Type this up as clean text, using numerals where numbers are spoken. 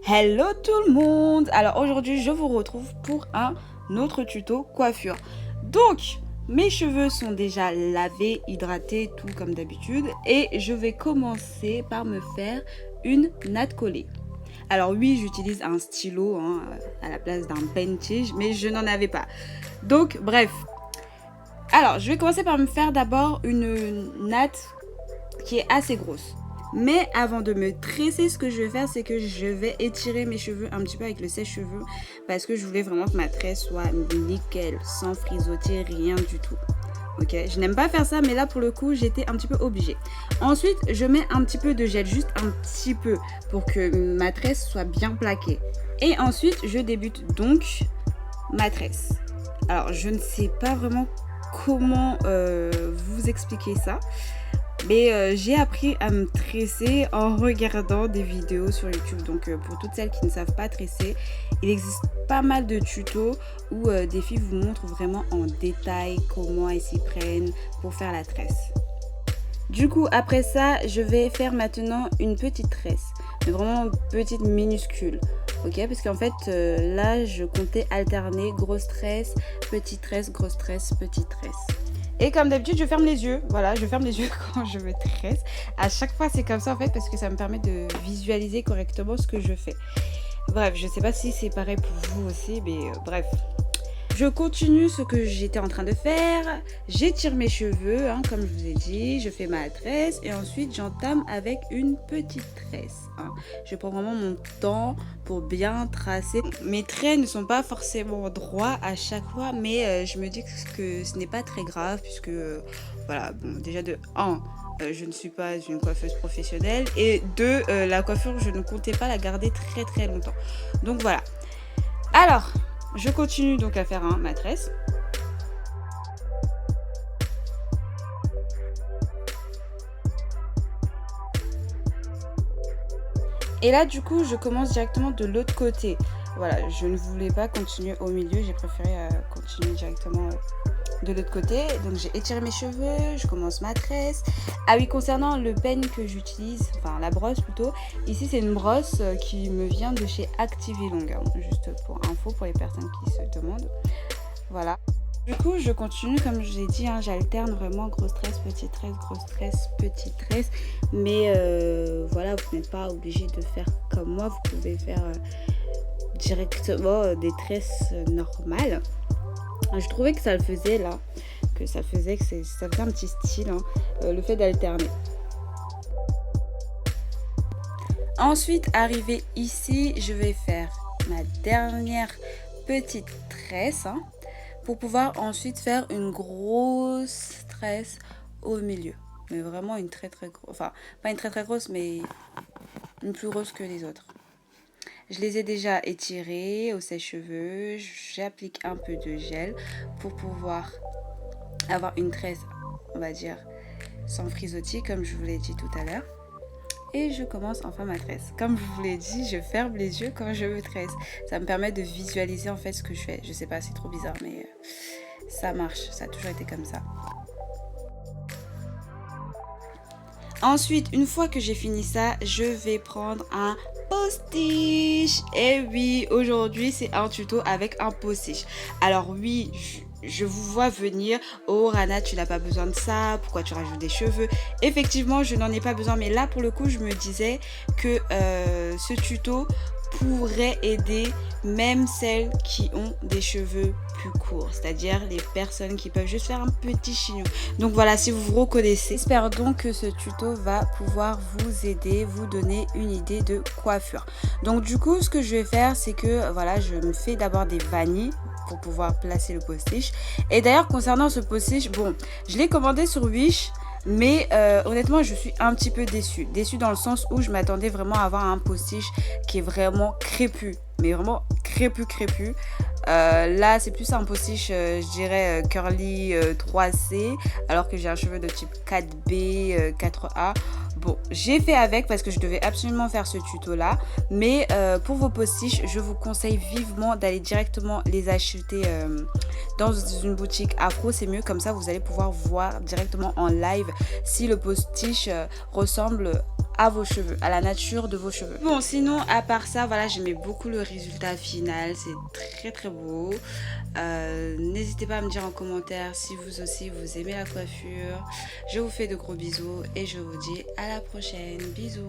Hello tout le monde. Alors aujourd'hui je vous retrouve pour un autre tuto coiffure. Donc mes cheveux sont déjà lavés, hydratés, tout comme d'habitude. Et je vais commencer par me faire une natte collée. Alors oui, j'utilise un stylo à la place d'un pen tige, mais je n'en avais pas. Donc bref. Alors je vais commencer par me faire d'abord une natte qui est assez grosse. Mais avant de me tresser, ce que je vais faire, c'est que je vais étirer mes cheveux un petit peu avec le sèche-cheveux parce que je voulais vraiment que ma tresse soit nickel, sans frisottis, rien du tout. Ok, je n'aime pas faire ça, mais là pour le coup, j'étais un petit peu obligée. Ensuite, je mets un petit peu de gel, juste un petit peu, pour que ma tresse soit bien plaquée. Et ensuite, je débute donc ma tresse. Alors, je ne sais pas vraiment comment vous expliquer ça. Mais j'ai appris à me tresser en regardant des vidéos sur YouTube. Donc pour toutes celles qui ne savent pas tresser, il existe pas mal de tutos où des filles vous montrent vraiment en détail comment elles s'y prennent pour faire la tresse. Du coup, après ça, je vais faire maintenant une petite tresse. Mais vraiment petite, minuscule. Ok, parce qu'en fait, là, je comptais alterner grosse tresse, petite tresse, grosse tresse, petite tresse. Et comme d'habitude, je ferme les yeux. Voilà, je ferme les yeux quand je me tresse. À chaque fois, c'est comme ça en fait parce que ça me permet de visualiser correctement ce que je fais. Bref, je sais pas si c'est pareil pour vous aussi, mais bref. Je continue ce que j'étais en train de faire. J'étire mes cheveux, comme je vous ai dit. Je fais ma tresse et ensuite j'entame avec une petite tresse. Je prends vraiment mon temps pour bien tracer. Mes traits ne sont pas forcément droits à chaque fois, mais je me dis que ce n'est pas très grave puisque, voilà, bon, déjà de 1, je ne suis pas une coiffeuse professionnelle et 2, la coiffure, je ne comptais pas la garder très très longtemps. Donc voilà. Alors, je continue donc à faire ma tresse. Et là, du coup, je commence directement de l'autre côté. Voilà, je ne voulais pas continuer au milieu, j'ai préféré continuer directement de l'autre côté. Donc j'ai étiré mes cheveux, je commence ma tresse. Ah oui, concernant le peigne que j'utilise, enfin la brosse plutôt, ici c'est une brosse qui me vient de chez Activilong, juste pour info pour les personnes qui se demandent. Voilà. Du coup, je continue comme je vous ai dit, j'alterne vraiment grosse tresse, petite tresse, grosse tresse, petite tresse. Mais voilà, vous n'êtes pas obligé de faire comme moi, vous pouvez faire directement des tresses normales. Je trouvais que ça le faisait là, que ça faisait un petit style, le fait d'alterner. Ensuite, arrivé ici, je vais faire ma dernière petite tresse pour pouvoir ensuite faire une grosse tresse au milieu. Mais vraiment une très très grosse, enfin pas une très très grosse, mais une plus grosse que les autres. Je les ai déjà étirés au sèche-cheveux. J'applique un peu de gel pour pouvoir avoir une tresse, on va dire, sans frisottis, comme je vous l'ai dit tout à l'heure. Et je commence enfin ma tresse. Comme je vous l'ai dit, je ferme les yeux quand je me tresse. Ça me permet de visualiser en fait ce que je fais. Je sais pas, c'est trop bizarre, mais ça marche. Ça a toujours été comme ça. Ensuite, une fois que j'ai fini ça, je vais prendre un postiche. Et oui, aujourd'hui, c'est un tuto avec un postiche. Alors oui, je vous vois venir. Oh Rana, tu n'as pas besoin de ça. Pourquoi tu rajoutes des cheveux? Effectivement, je n'en ai pas besoin. Mais là, pour le coup, je me disais que ce tuto pourrait aider même celles qui ont des cheveux plus courts, c'est-à-dire les personnes qui peuvent juste faire un petit chignon. Donc voilà, si vous vous reconnaissez, j'espère donc que ce tuto va pouvoir vous aider, vous donner une idée de coiffure. Donc du coup, ce que je vais faire, c'est que voilà, je me fais d'abord des vanilles pour pouvoir placer le postiche. Et d'ailleurs, concernant ce postiche, bon, je l'ai commandé sur Wish. Mais honnêtement, je suis un petit peu déçue. Déçue dans le sens où je m'attendais vraiment à avoir un postiche qui est vraiment crépu. Mais vraiment crépu. Là, c'est plus un postiche, je dirais, curly 3C. Alors que j'ai un cheveu de type 4B, 4A. Bon, j'ai fait avec parce que je devais absolument faire ce tuto-là. Mais pour vos postiches, je vous conseille vivement d'aller directement les acheter dans une boutique afro. C'est mieux, comme ça, vous allez pouvoir voir directement en live si le postiche ressemble à vos cheveux, à la nature de vos cheveux. Bon, sinon, à part ça, voilà, j'aimais beaucoup le résultat final. C'est très beau. N'hésitez pas à me dire en commentaire si vous aussi vous aimez la coiffure. Je vous fais de gros bisous et je vous dis à la prochaine. Bisous.